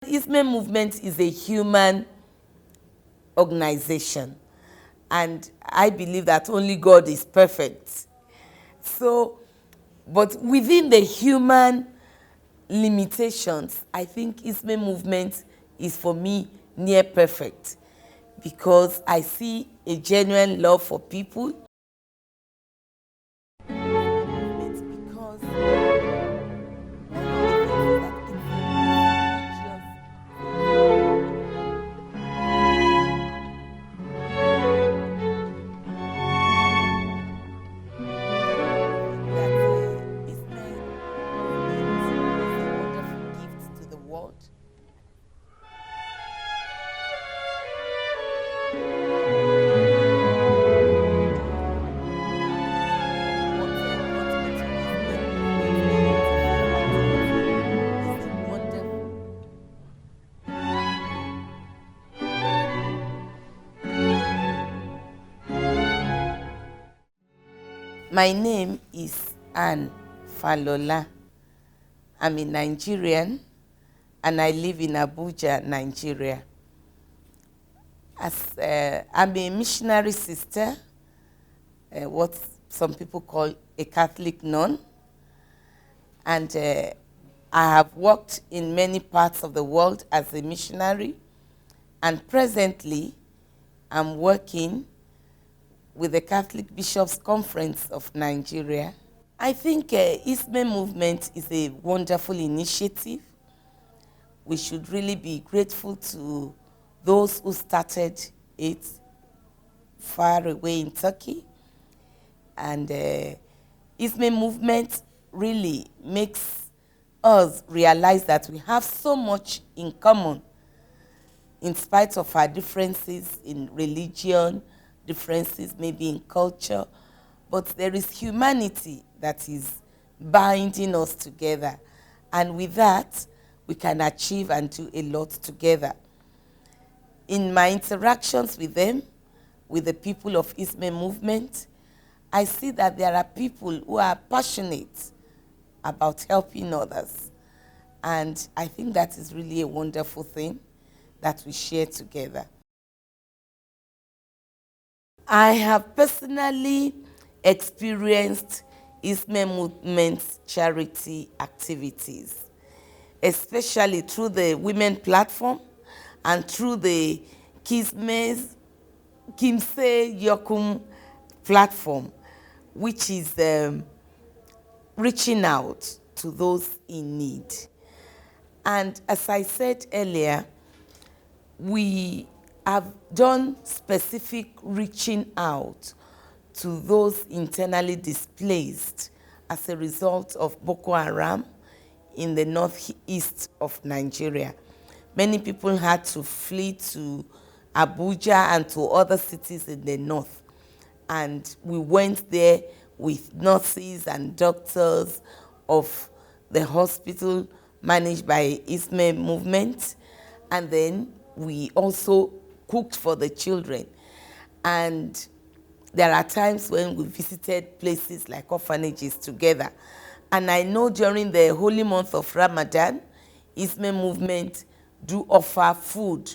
Hizmet Movement is a human organization, and I believe that only God is perfect. So, but within the human limitations, I think Hizmet Movement is for me near perfect, because I see a genuine love for people. Because my name is Falola. I'm a Nigerian, and I live in Abuja, Nigeria. I'm a missionary sister, what some people call a Catholic nun, and I have worked in many parts of the world as a missionary, and presently I'm working with the Catholic Bishops' Conference of Nigeria. I think Hizmet Movement is a wonderful initiative. We should really be grateful to those who started it far away in Turkey. And Hizmet Movement really makes us realize that we have so much in common, in spite of our differences in religion, differences maybe in culture, but there is humanity that is binding us together. And with that, we can achieve and do a lot together. In my interactions with them, with the people of Hizmet Movement, I see that there are people who are passionate about helping others. And I think that is really a wonderful thing that we share together. I have personally experienced Hizmet Movement's charity activities, especially through the women platform and through the Kimse Yokum platform, which is reaching out to those in need. And as I said earlier, we have done specific reaching out to those internally displaced as a result of Boko Haram in the northeast of Nigeria. Many people had to flee to Abuja and to other cities in the north. And we went there with nurses and doctors of the hospital managed by Hizmet Movement. And then we also cooked for the children. And there are times when we visited places like orphanages together. And I know during the holy month of Ramadan, Hizmet Movement do offer food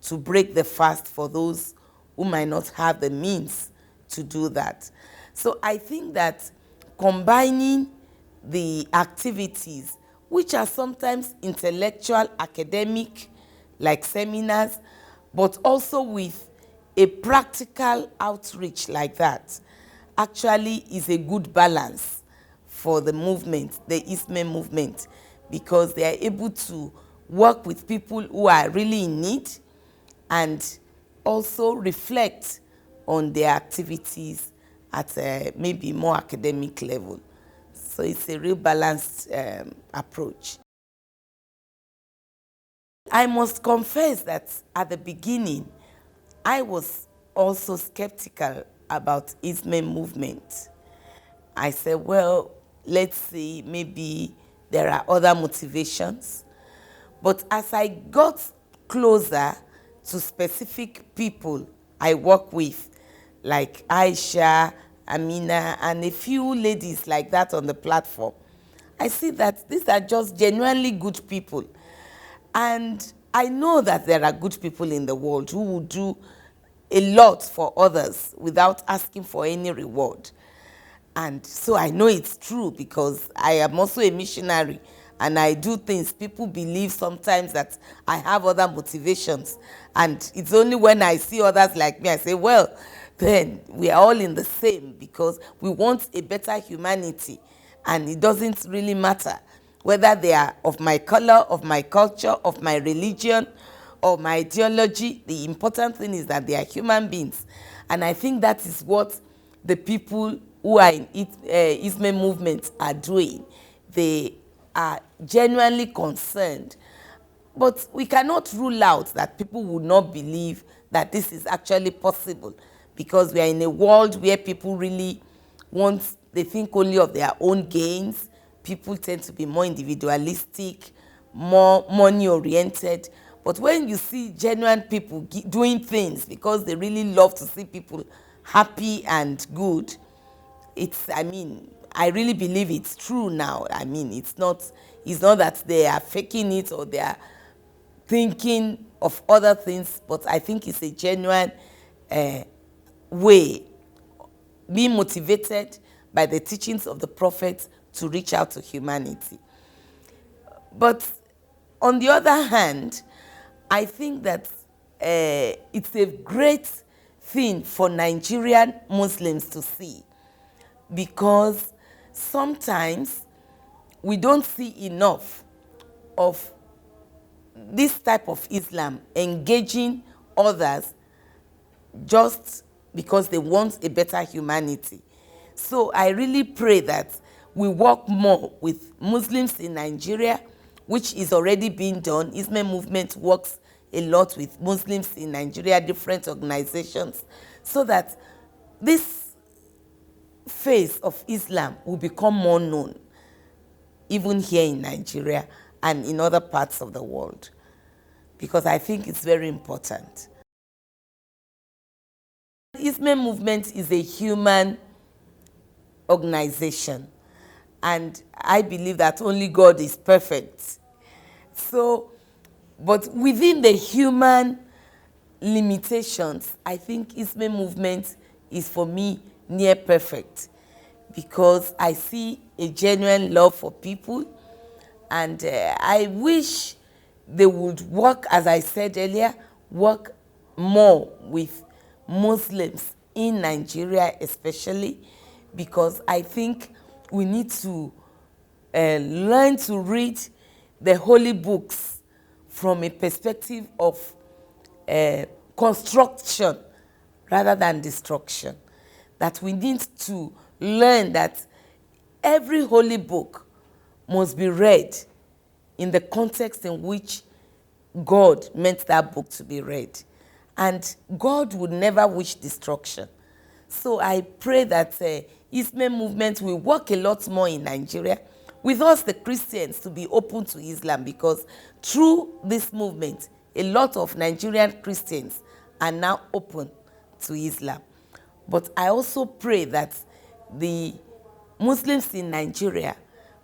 to break the fast for those who might not have the means to do that. So I think that combining the activities, which are sometimes intellectual, academic, like seminars, but also with a practical outreach like that, actually is a good balance for the movement, the Hizmet Movement, because they are able to work with people who are really in need and also reflect on their activities at a maybe more academic level. So it's a real balanced approach. I must confess that at the beginning, I was also skeptical about Hizmet Movement. I said, well, let's see, maybe there are other motivations. But as I got closer to specific people I work with, like Aisha, Amina, and a few ladies like that on the platform, I see that these are just genuinely good people. And I know that there are good people in the world who will do a lot for others without asking for any reward. And so I know it's true because I am also a missionary and I do things. People believe sometimes that I have other motivations. And it's only when I see others like me, I say, well, then we are all in the same because we want a better humanity. And it doesn't really matter whether they are of my color, of my culture, of my religion, or my ideology. The important thing is that they are human beings. And I think that is what the people who are in Hizmet Movement are doing. They are genuinely concerned. But we cannot rule out that people will not believe that this is actually possible because we are in a world where people really they think only of their own gains. People tend to be more individualistic, more money-oriented. But when you see genuine people doing things because they really love to see people happy and good, I really believe it's true now. It's not that they are faking it or they are thinking of other things, but I think it's a genuine way, being motivated by the teachings of the prophets to reach out to humanity. But on the other hand, I think that it's a great thing for Nigerian Muslims to see, because sometimes we don't see enough of this type of Islam engaging others just because they want a better humanity. So I really pray that we work more with Muslims in Nigeria, which is already being done. Hizmet Movement works a lot with Muslims in Nigeria, different organizations, so that this face of Islam will become more known, even here in Nigeria and in other parts of the world, because I think it's very important. Hizmet Movement is a human organization, and I believe that only God is perfect. So, but within the human limitations, I think Hizmet Movement is, for me, near perfect, because I see a genuine love for people, and I wish they would work, as I said earlier, work more with Muslims in Nigeria especially, because I think we need to learn to read the holy books from a perspective of construction rather than destruction. That we need to learn that every holy book must be read in the context in which God meant that book to be read. And God would never wish destruction. So I pray that Hizmet Movement will work a lot more in Nigeria with us, the Christians, to be open to Islam, because through this movement, a lot of Nigerian Christians are now open to Islam. But I also pray that the Muslims in Nigeria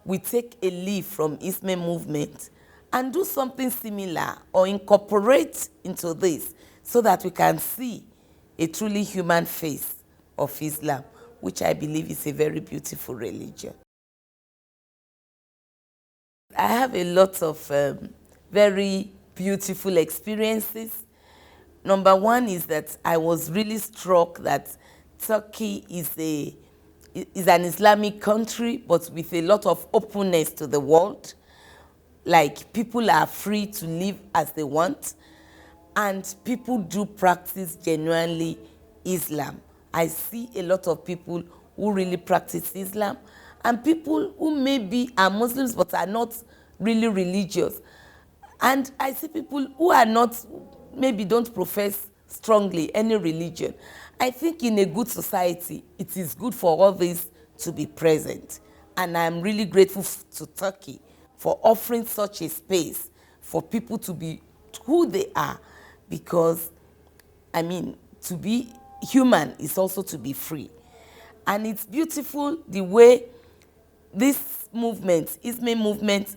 will take a leaf from Hizmet Movement and do something similar or incorporate into this, so that we can see a truly human face of Islam, which I believe is a very beautiful religion. I have a lot of very beautiful experiences. Number one is that I was really struck that Turkey is an Islamic country, but with a lot of openness to the world. Like, people are free to live as they want, and people do practice genuinely Islam. I see a lot of people who really practice Islam, and people who maybe are Muslims but are not really religious. And I see people who are not, maybe don't profess strongly any religion. I think in a good society, it is good for all this to be present. And I'm really grateful to Turkey for offering such a space for people to be who they are, because, to be human is also to be free. And it's beautiful the way this movement, Hizmet Movement,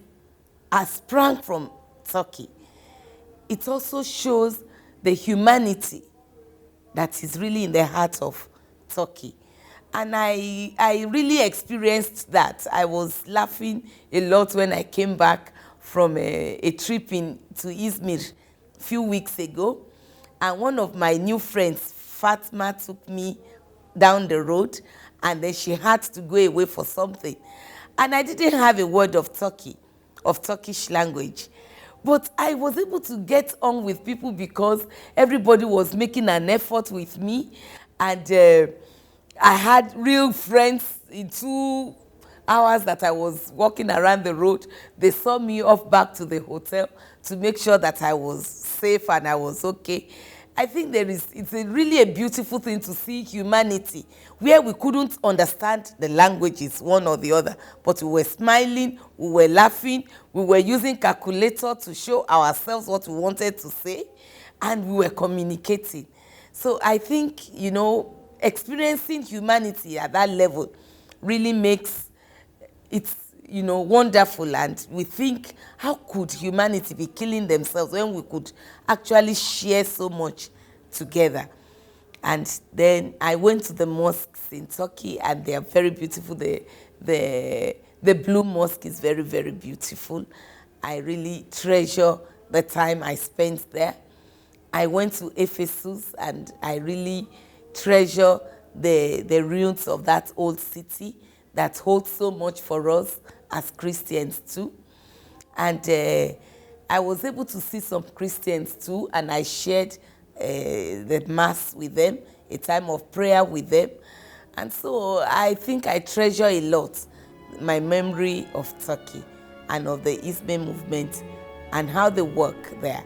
has sprung from Turkey. it also shows the humanity that is really in the heart of Turkey. And I really experienced that. I was laughing a lot when I came back from a trip to Izmir a few weeks ago. And one of my new friends, Fatma, took me down the road, and then she had to go away for something. And I didn't have a word of Turkish language. But I was able to get on with people because everybody was making an effort with me. And I had real friends in 2 hours that I was walking around the road. They saw me off back to the hotel to make sure that I was safe and I was okay. I think it's really a beautiful thing to see humanity where we couldn't understand the languages, one or the other, but we were smiling, we were laughing, we were using calculator to show ourselves what we wanted to say, and we were communicating. So I think, experiencing humanity at that level really makes it, wonderful. And we think, how could humanity be killing themselves when we could actually share so much together? And then I went to the mosques in Turkey, and they are very beautiful. The Blue Mosque is very, very beautiful. I really treasure the time I spent there. I went to Ephesus, and I really treasure the ruins of that old city that holds so much for us as Christians too. And I was able to see some Christians too, and I shared the Mass with them, a time of prayer with them. And so I think I treasure a lot my memory of Turkey and of the Hizmet movement and how they work there.